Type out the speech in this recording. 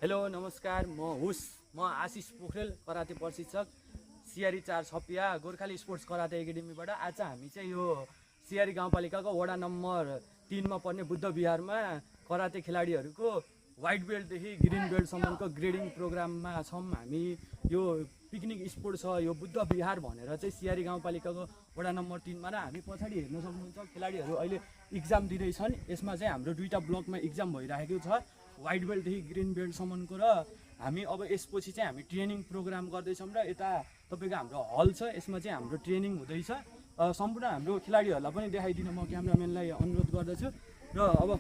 Hello नमस्कार, म आशिष Pokharel, karate प्रशिक्षक, सिआरी 4 छपिया गोर्खाली स्पोर्ट्स कराते एकाडेमीबाट। आज हामी चाहिँ यो सिआरी गाउँपालिकाको वडा नम्बर 3 मा पर्ने बुद्ध विहारमा कराते खेलाडीहरूको व्हाइट बेल्टदेखि ग्रिन बेल्टसम्मको ग्रेडिङ प्रोग्राममा छौँ। हामी यो पिकनिक स्पोट छ यो बुद्ध विहार भनेर चाहिँ सिआरी गाउँपालिकाको वडा नम्बर 3 मा, र हामी पछाडि हेर्न सक्नुहुन्छ खेलाडीहरू अहिले इक्जाम दिँदैछन्। यसमा चाहिँ हाम्रो दुईवटा ब्लकमा इक्जाम भइरहेको छ, व्हाइट बेल्टदेखि ग्रिन बेल्टसम्मको। र हामी अब यसपछि चाहिँ हामी ट्रेनिङ प्रोग्राम गर्दैछौँ र यता तपाईँको हाम्रो हल छ, यसमा चाहिँ हाम्रो ट्रेनिङ हुँदैछ। सम्पूर्ण हाम्रो खेलाडीहरूलाई पनि देखाइदिन म क्यामेराम्यानलाई अनुरोध गर्दछु। र अब